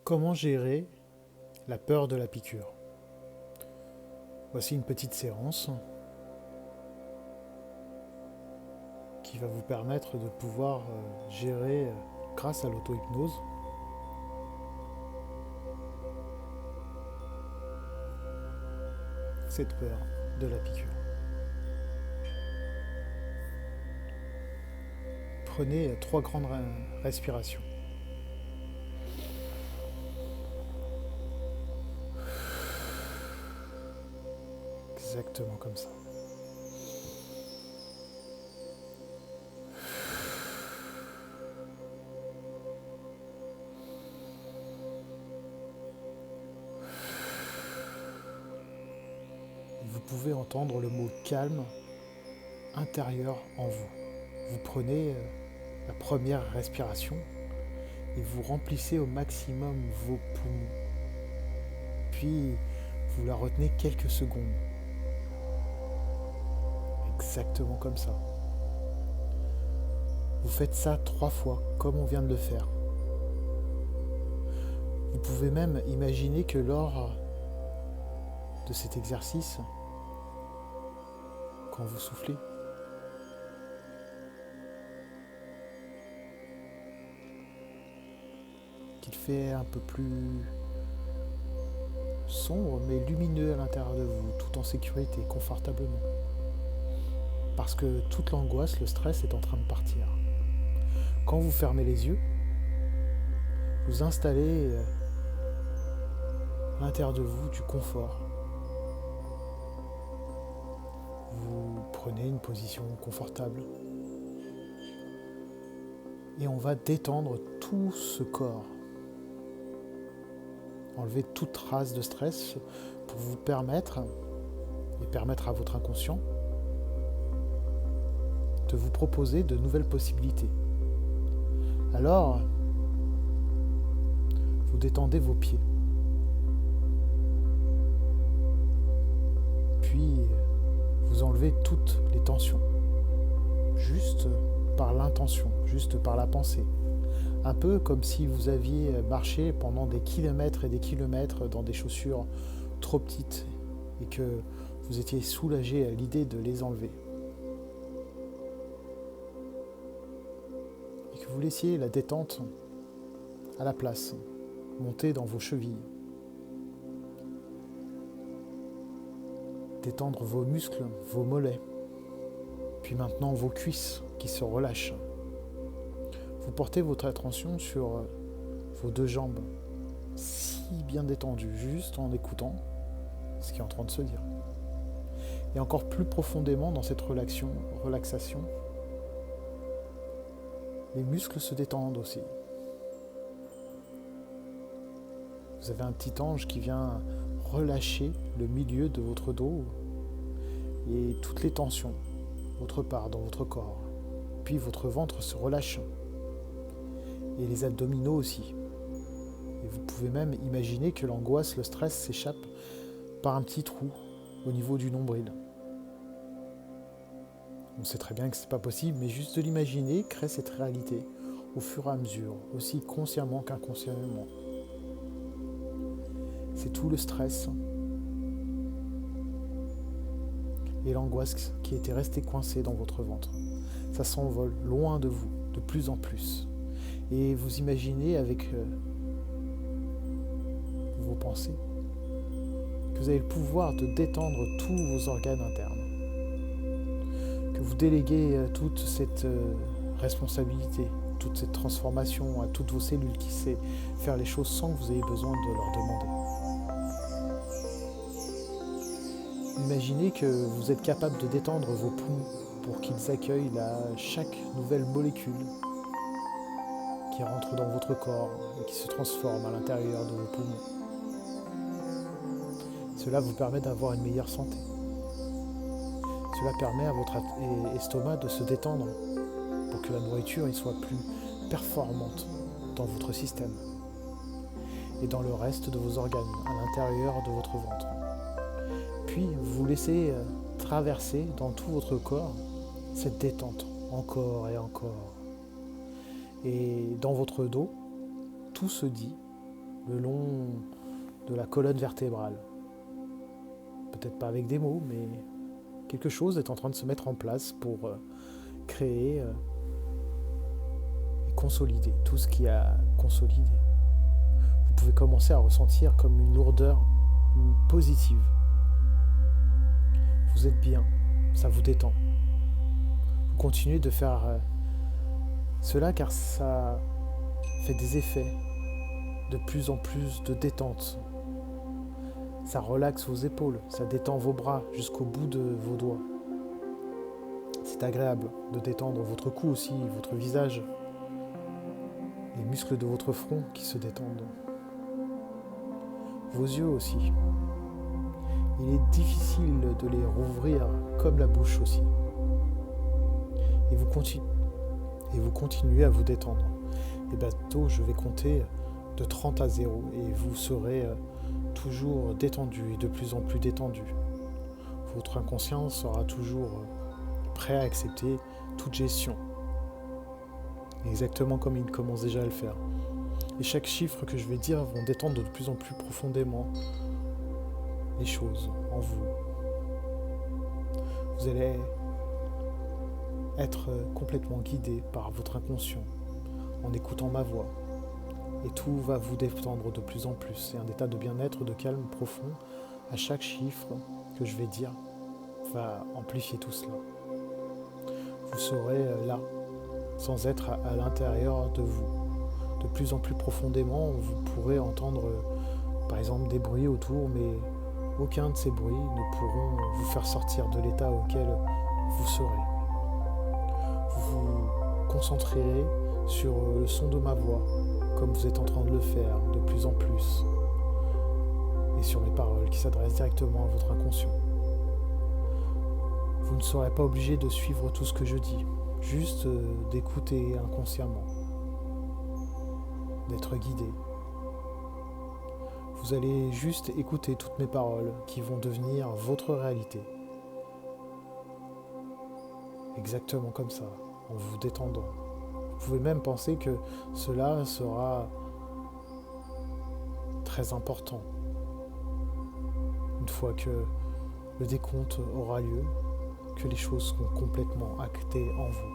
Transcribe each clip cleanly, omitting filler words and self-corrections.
Comment gérer la peur de la piqûre? Voici une petite séance qui va vous permettre de pouvoir gérer, grâce à l'auto-hypnose, cette peur de la piqûre. Prenez 3 grandes respirations. Exactement comme ça. Vous pouvez entendre le mot calme intérieur en vous. Vous prenez la première respiration et vous remplissez au maximum vos poumons. Puis vous la retenez quelques secondes. Exactement comme ça. Vous faites ça 3 fois, comme on vient de le faire. Vous pouvez même imaginer que lors de cet exercice, quand vous soufflez, qu'il fait un peu plus sombre mais lumineux à l'intérieur de vous, tout en sécurité, confortablement. Parce que toute l'angoisse, le stress est en train de partir. Quand vous fermez les yeux, vous installez à l'intérieur de vous du confort. Vous prenez une position confortable et on va détendre tout ce corps. Enlever toute trace de stress pour vous permettre, et permettre à votre inconscient, de vous proposer de nouvelles possibilités. Alors, vous détendez vos pieds. Puis, vous enlevez toutes les tensions. Juste par l'intention, juste par la pensée. Un peu comme si vous aviez marché pendant des kilomètres et des kilomètres dans des chaussures trop petites et que vous étiez soulagé à l'idée de les enlever. Et que vous laissiez la détente à la place, monter dans vos chevilles. Détendre vos muscles, vos mollets. Puis maintenant vos cuisses qui se relâchent. Vous portez votre attention sur vos 2 jambes, si bien détendues, juste en écoutant ce qui est en train de se dire. Et encore plus profondément dans cette relaxation, les muscles se détendent aussi. Vous avez un petit ange qui vient relâcher le milieu de votre dos et toutes les tensions, autre part dans votre corps. Puis votre ventre se relâche. Et les abdominaux aussi. Et vous pouvez même imaginer que l'angoisse, le stress s'échappe par un petit trou au niveau du nombril. On sait très bien que c'est pas possible, mais juste de l'imaginer crée cette réalité au fur et à mesure, aussi consciemment qu'inconsciemment. C'est tout le stress et l'angoisse qui était restée coincée dans votre ventre. Ça s'envole loin de vous, de plus en plus. Et vous imaginez avec vos pensées que vous avez le pouvoir de détendre tous vos organes internes. Que vous déléguez toute cette responsabilité, toute cette transformation à toutes vos cellules qui savent faire les choses sans que vous ayez besoin de leur demander. Imaginez que vous êtes capable de détendre vos poumons pour qu'ils accueillent chaque nouvelle molécule qui rentre dans votre corps et qui se transforme à l'intérieur de vos poumons. Cela vous permet d'avoir une meilleure santé. Cela permet à votre estomac de se détendre pour que la nourriture soit plus performante dans votre système et dans le reste de vos organes, à l'intérieur de votre ventre. Puis vous laissez traverser dans tout votre corps cette détente, encore et encore. Et dans votre dos, tout se dit, le long de la colonne vertébrale. Peut-être pas avec des mots, mais quelque chose est en train de se mettre en place pour créer et consolider tout ce qui a consolidé. Vous pouvez commencer à ressentir comme une lourdeur positive. Vous êtes bien, ça vous détend. Vous continuez de faire cela car ça fait des effets de plus en plus de détente. Ça relaxe vos épaules, ça détend vos bras jusqu'au bout de vos doigts. C'est agréable de détendre votre cou aussi, votre visage, les muscles de votre front qui se détendent. Vos yeux aussi. Il est difficile de les rouvrir comme la bouche aussi. Et vous continuez à vous détendre. Et bientôt, je vais compter de 30 à 0 et vous serez toujours détendu et de plus en plus détendu. Votre inconscient sera toujours prêt à accepter toute gestion. Exactement comme il commence déjà à le faire. Et chaque chiffre que je vais dire vont détendre de plus en plus profondément les choses en vous. Vous allez être complètement guidé par votre inconscient en écoutant ma voix. Et tout va vous détendre de plus en plus. C'est un état de bien-être, de calme profond. À chaque chiffre que je vais dire va amplifier tout cela. Vous serez là, sans être à l'intérieur de vous. De plus en plus profondément, vous pourrez entendre par exemple des bruits autour, mais aucun de ces bruits ne pourront vous faire sortir de l'état auquel vous serez. Vous vous concentrerez sur le son de ma voix, comme vous êtes en train de le faire de plus en plus, et sur mes paroles qui s'adressent directement à votre inconscient. Vous ne serez pas obligé de suivre tout ce que je dis, juste d'écouter inconsciemment, d'être guidé. Vous allez juste écouter toutes mes paroles qui vont devenir votre réalité. Exactement comme ça, en vous détendant. Vous pouvez même penser que cela sera très important. Une fois que le décompte aura lieu, que les choses seront complètement actées en vous.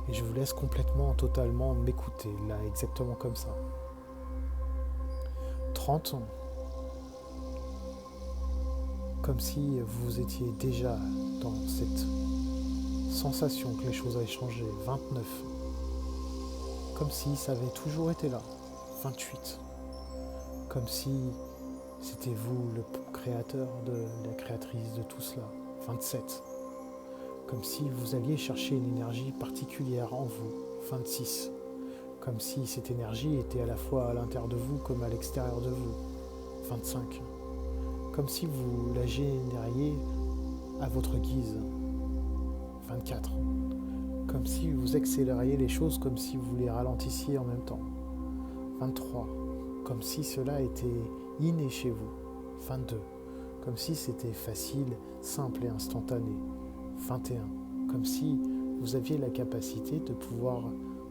Et je vous laisse complètement, totalement m'écouter, là, exactement comme ça. 30 ans. Comme si vous étiez déjà dans cette sensation que les choses avaient changé. 29. Comme si ça avait toujours été là. 28. Comme si c'était vous le créateur, la créatrice de tout cela. 27. Comme si vous alliez chercher une énergie particulière en vous. 26. Comme si cette énergie était à la fois à l'intérieur de vous comme à l'extérieur de vous. 25. Comme si vous la génériez à votre guise. 24. Comme si vous accélériez les choses, comme si vous les ralentissiez en même temps. 23. Comme si cela était inné chez vous. 22. Comme si c'était facile, simple et instantané. 21. Comme si vous aviez la capacité de pouvoir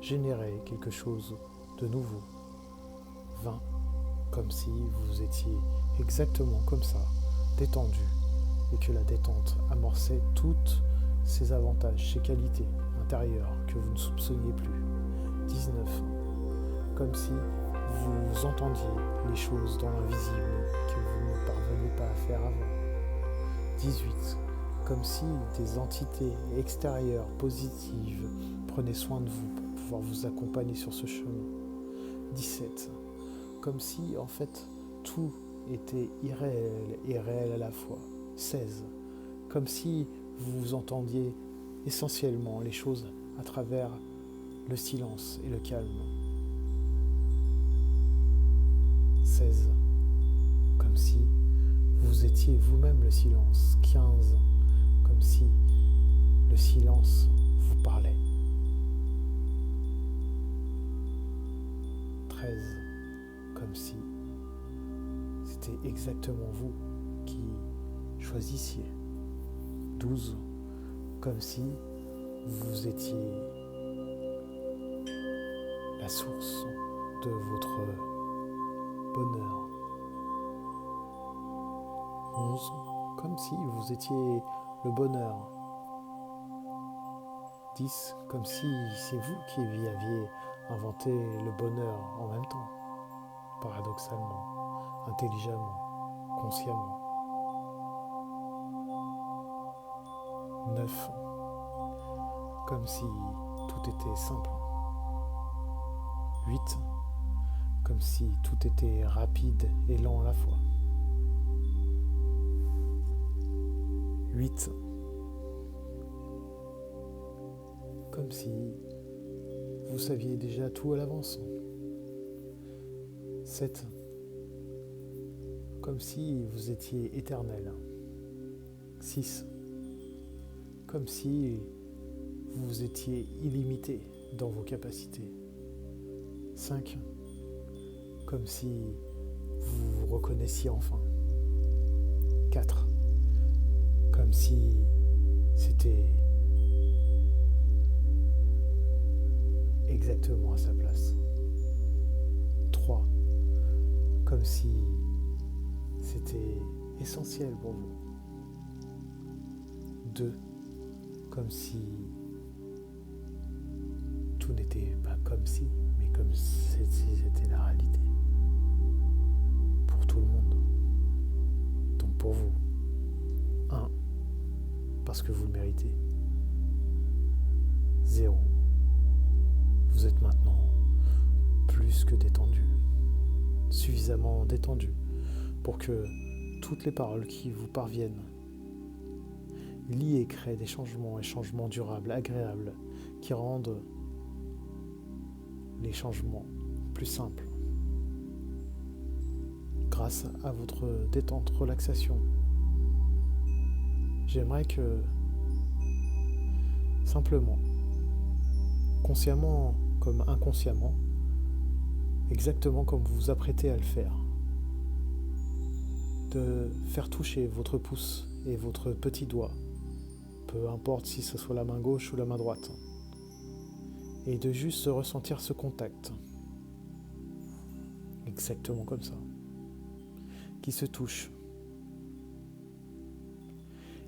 générer quelque chose de nouveau. 20. Comme si vous étiez exactement comme ça, détendu, et que la détente amorçait toutes ces avantages, ces qualités intérieures que vous ne soupçonniez plus. 19. Comme si vous entendiez les choses dans l'invisible que vous ne parveniez pas à faire avant. 18. Comme si des entités extérieures positives prenaient soin de vous pour pouvoir vous accompagner sur ce chemin. 17. Comme si en fait tout était irréel et réel à la fois. 16. Comme si vous entendiez essentiellement les choses à travers le silence et le calme. 16. Comme si vous étiez vous-même le silence. 15. Comme si le silence vous parlait. 13. Comme si c'était exactement vous qui choisissiez. 12. Comme si vous étiez la source de votre bonheur. 11, comme si vous étiez le bonheur. 10, comme si c'est vous qui aviez inventé le bonheur en même temps, paradoxalement, intelligemment, consciemment. 9, comme si tout était simple. 8, comme si tout était rapide et lent à la fois. 8, comme si vous saviez déjà tout à l'avance. 7, comme si vous étiez éternel. 6, comme si vous étiez illimité dans vos capacités. 5, comme si vous vous reconnaissiez enfin. 4, comme si c'était exactement à sa place. 3, comme si c'était essentiel pour vous. 2, comme si tout n'était pas comme si, mais comme si c'était la réalité. Pour tout le monde. Donc pour vous. 1, parce que vous le méritez. 0, vous êtes maintenant plus que détendu. Suffisamment détendu pour que toutes les paroles qui vous parviennent lient et créent des changements durables, agréables, qui rendent les changements plus simples. Grâce à votre détente, relaxation, j'aimerais que, simplement, consciemment comme inconsciemment, exactement comme vous vous apprêtez à le faire, de faire toucher votre pouce et votre petit doigt, peu importe si ce soit la main gauche ou la main droite, et de juste ressentir ce contact, exactement comme ça, qui se touche,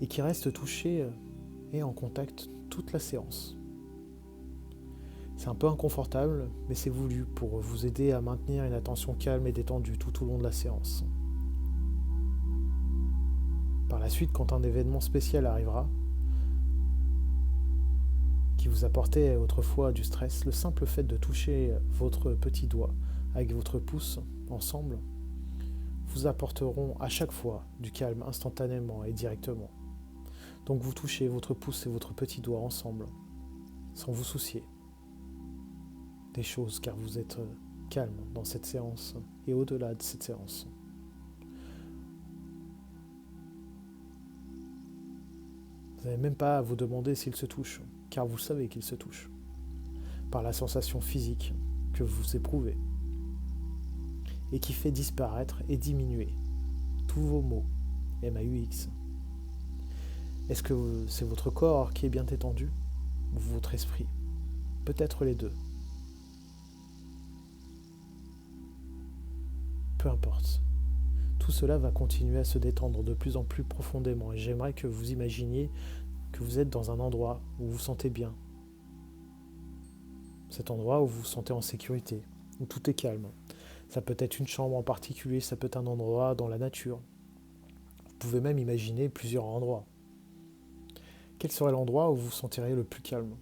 et qui reste touché et en contact toute la séance. C'est un peu inconfortable, mais c'est voulu pour vous aider à maintenir une attention calme et détendue tout au long de la séance. Par la suite, quand un événement spécial arrivera, qui vous apportait autrefois du stress, le simple fait de toucher votre petit doigt avec votre pouce ensemble vous apporteront à chaque fois du calme instantanément et directement. Donc vous touchez votre pouce et votre petit doigt ensemble, sans vous soucier des choses, car vous êtes calme dans cette séance et au-delà de cette séance. Vous n'avez même pas à vous demander s'il se touche, car vous savez qu'il se touche, par la sensation physique que vous éprouvez, et qui fait disparaître et diminuer tous vos mots, MAUX. Est-ce que c'est votre corps qui est bien détendu, ou votre esprit? Peut-être les deux. Peu importe. Tout cela va continuer à se détendre de plus en plus profondément et j'aimerais que vous imaginiez que vous êtes dans un endroit où vous vous sentez bien. Cet endroit où vous vous sentez en sécurité, où tout est calme. Ça peut être une chambre en particulier, ça peut être un endroit dans la nature. Vous pouvez même imaginer plusieurs endroits. Quel serait l'endroit où vous vous sentirez le plus calme?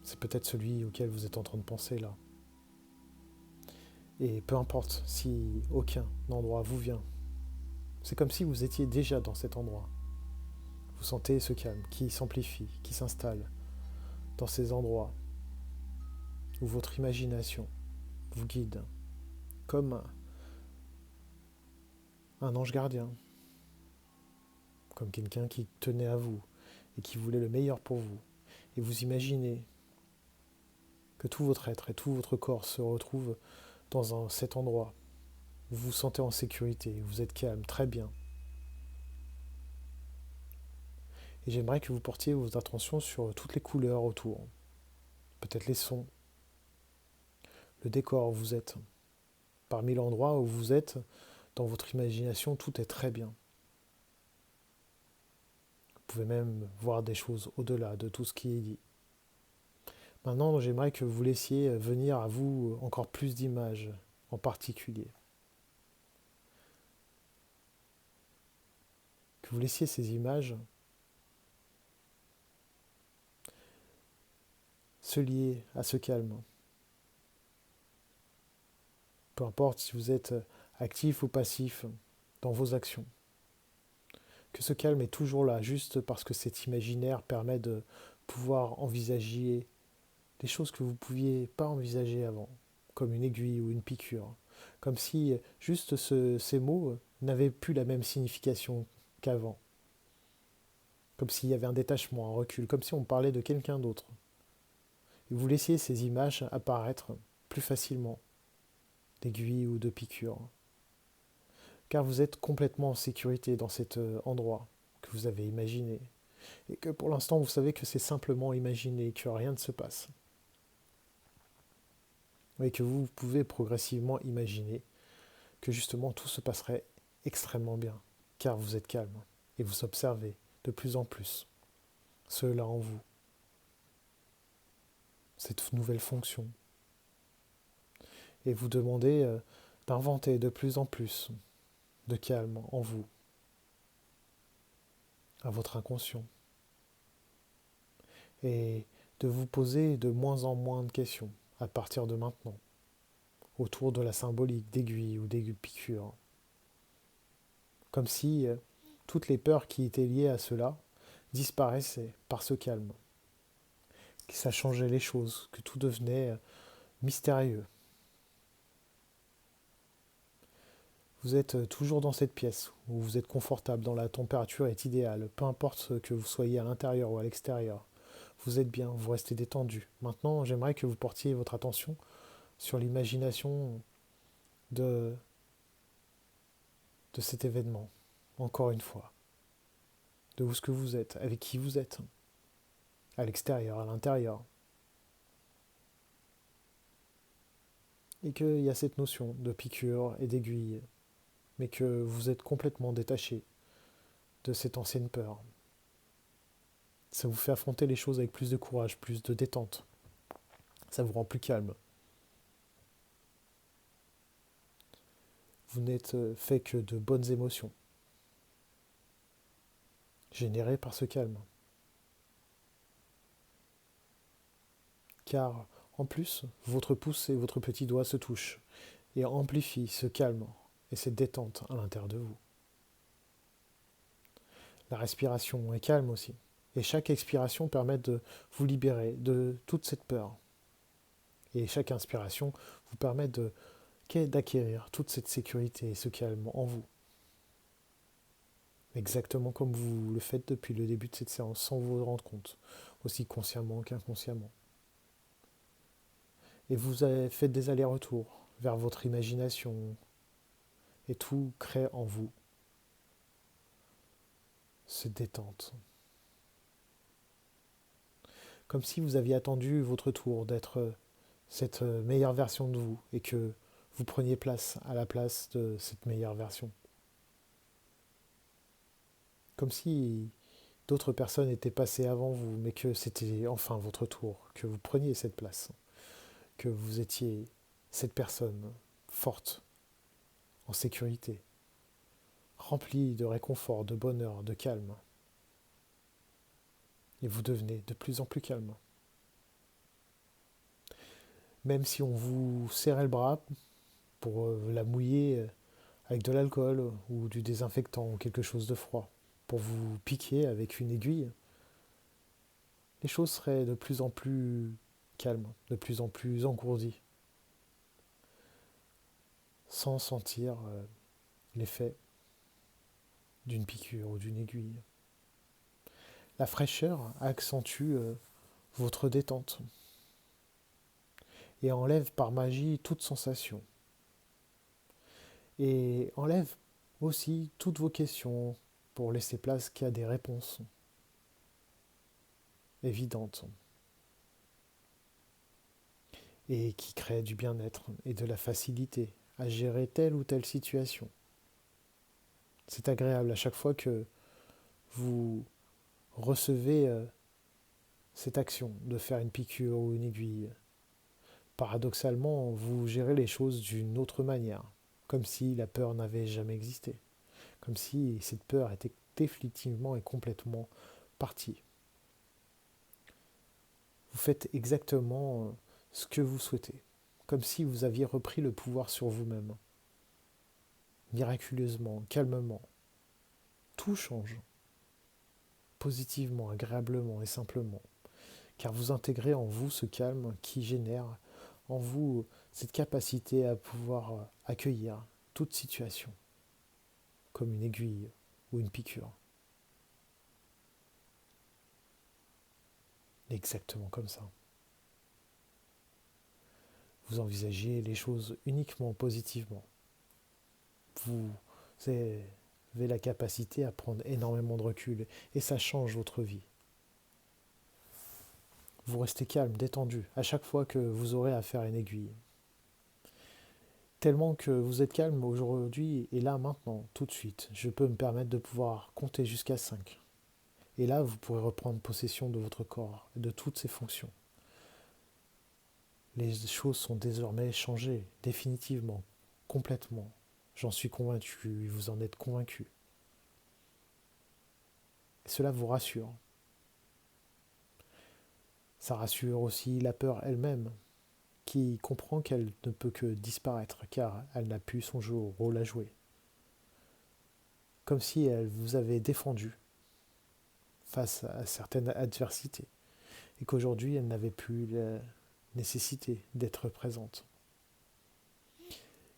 C'est peut-être celui auquel vous êtes en train de penser là. Et peu importe si aucun endroit vous vient, c'est comme si vous étiez déjà dans cet endroit. Vous sentez ce calme qui s'amplifie, qui s'installe dans ces endroits où votre imagination vous guide comme un ange gardien, comme quelqu'un qui tenait à vous et qui voulait le meilleur pour vous. Et vous imaginez que tout votre être et tout votre corps se retrouvent dans cet endroit. Vous vous sentez en sécurité, vous êtes calme, très bien. Et j'aimerais que vous portiez vos attentions sur toutes les couleurs autour. Peut-être les sons, le décor où vous êtes. parmi l'endroit où vous êtes, dans votre imagination, tout est très bien. Vous pouvez même voir des choses au-delà de tout ce qui est dit. Maintenant, j'aimerais que vous laissiez venir à vous encore plus d'images en particulier. Que vous laissiez ces images se lier à ce calme. Peu importe si vous êtes actif ou passif dans vos actions. Que ce calme est toujours là, juste parce que cet imaginaire permet de pouvoir envisager des choses que vous ne pouviez pas envisager avant, comme une aiguille ou une piqûre. Comme si juste ces mots n'avaient plus la même signification qu'avant. Comme s'il y avait un détachement, un recul, comme si on parlait de quelqu'un d'autre. Et vous laissiez ces images apparaître plus facilement, d'aiguilles ou de piqûres. Car vous êtes complètement en sécurité dans cet endroit que vous avez imaginé. Et que pour l'instant, vous savez que c'est simplement imaginé, que rien ne se passe. Et que vous pouvez progressivement imaginer que justement tout se passerait extrêmement bien, car vous êtes calme et vous observez de plus en plus cela en vous, cette nouvelle fonction. Et vous demandez d'inventer de plus en plus de calme en vous, à votre inconscient, et de vous poser de moins en moins de questions à partir de maintenant, autour de la symbolique d'aiguilles ou d'aiguilles piqûres. Comme si toutes les peurs qui étaient liées à cela disparaissaient par ce calme. Que ça changeait les choses, que tout devenait mystérieux. Vous êtes toujours dans cette pièce où vous êtes confortable, dans la température est idéale, peu importe que vous soyez à l'intérieur ou à l'extérieur. Vous êtes bien, vous restez détendu. Maintenant, j'aimerais que vous portiez votre attention sur l'imagination de, de cet événement, encore une fois, de où ce que vous êtes, avec qui vous êtes, à l'extérieur, à l'intérieur. Et qu'il y a cette notion de piqûre et d'aiguille, mais que vous êtes complètement détaché de cette ancienne peur. Ça vous fait affronter les choses avec plus de courage, plus de détente. Ça vous rend plus calme. Vous n'êtes fait que de bonnes émotions, générées par ce calme. Car, en plus, votre pouce et votre petit doigt se touchent et amplifient ce calme et cette détente à l'intérieur de vous. La respiration est calme aussi. Et chaque expiration permet de vous libérer de toute cette peur. Et chaque inspiration vous permet d'acquérir toute cette sécurité et ce calme en vous. Exactement comme vous le faites depuis le début de cette séance, sans vous en rendre compte, aussi consciemment qu'inconsciemment. Et vous avez fait des allers-retours vers votre imagination, et tout crée en vous cette détente. Comme si vous aviez attendu votre tour d'être cette meilleure version de vous, et que vous preniez place à la place de cette meilleure version. Comme si d'autres personnes étaient passées avant vous, mais que c'était enfin votre tour, que vous preniez cette place, que vous étiez cette personne forte, en sécurité, remplie de réconfort, de bonheur, de calme. Et vous devenez de plus en plus calme. Même si on vous serrait le bras pour la mouiller avec de l'alcool ou du désinfectant ou quelque chose de froid, pour vous piquer avec une aiguille, les choses seraient de plus en plus calmes, de plus en plus engourdies, sans sentir l'effet d'une piqûre ou d'une aiguille. La fraîcheur accentue votre détente et enlève par magie toute sensation. Et enlève aussi toutes vos questions pour laisser place qu'à des réponses évidentes et qui créent du bien-être et de la facilité à gérer telle ou telle situation. C'est agréable à chaque fois que vous recevez cette action de faire une piqûre ou une aiguille. Paradoxalement, vous gérez les choses d'une autre manière, comme si la peur n'avait jamais existé, comme si cette peur était définitivement et complètement partie. Vous faites exactement ce que vous souhaitez, comme si vous aviez repris le pouvoir sur vous-même, miraculeusement, calmement. Tout change, positivement, agréablement et simplement, car vous intégrez en vous ce calme qui génère en vous cette capacité à pouvoir accueillir toute situation, comme une aiguille ou une piqûre. Exactement comme ça. Vous envisagez les choses uniquement positivement. Vous avez la capacité à prendre énormément de recul et ça change votre vie. Vous restez calme, détendu, à chaque fois que vous aurez à faire une aiguille. Tellement que vous êtes calme aujourd'hui et là maintenant, tout de suite, je peux me permettre de pouvoir compter jusqu'à 5. Et là, vous pourrez reprendre possession de votre corps et de toutes ses fonctions. Les choses sont désormais changées, définitivement, complètement. J'en suis convaincu, vous en êtes convaincu. Et cela vous rassure. Ça rassure aussi la peur elle-même, qui comprend qu'elle ne peut que disparaître, car elle n'a plus son rôle à jouer. Comme si elle vous avait défendu face à certaines adversités, et qu'aujourd'hui elle n'avait plus la nécessité d'être présente.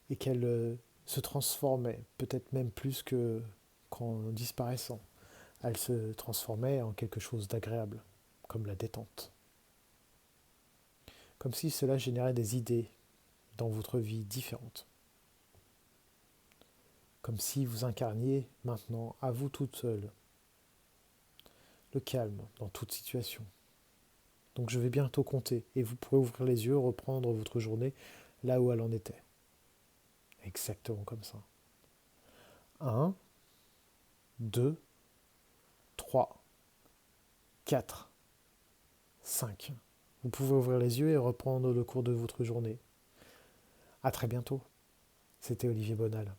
Et qu'elle se transformait, peut-être même plus qu'en disparaissant. Elle se transformait en quelque chose d'agréable, comme la détente. Comme si cela générait des idées dans votre vie différentes. Comme si vous incarniez maintenant, à vous toute seule, le calme dans toute situation. Donc je vais bientôt compter et vous pourrez ouvrir les yeux, reprendre votre journée là où elle en était. Exactement comme ça. 1, 2, 3, 4, 5. Vous pouvez ouvrir les yeux et reprendre le cours de votre journée. À très bientôt. C'était Olivier Bonal.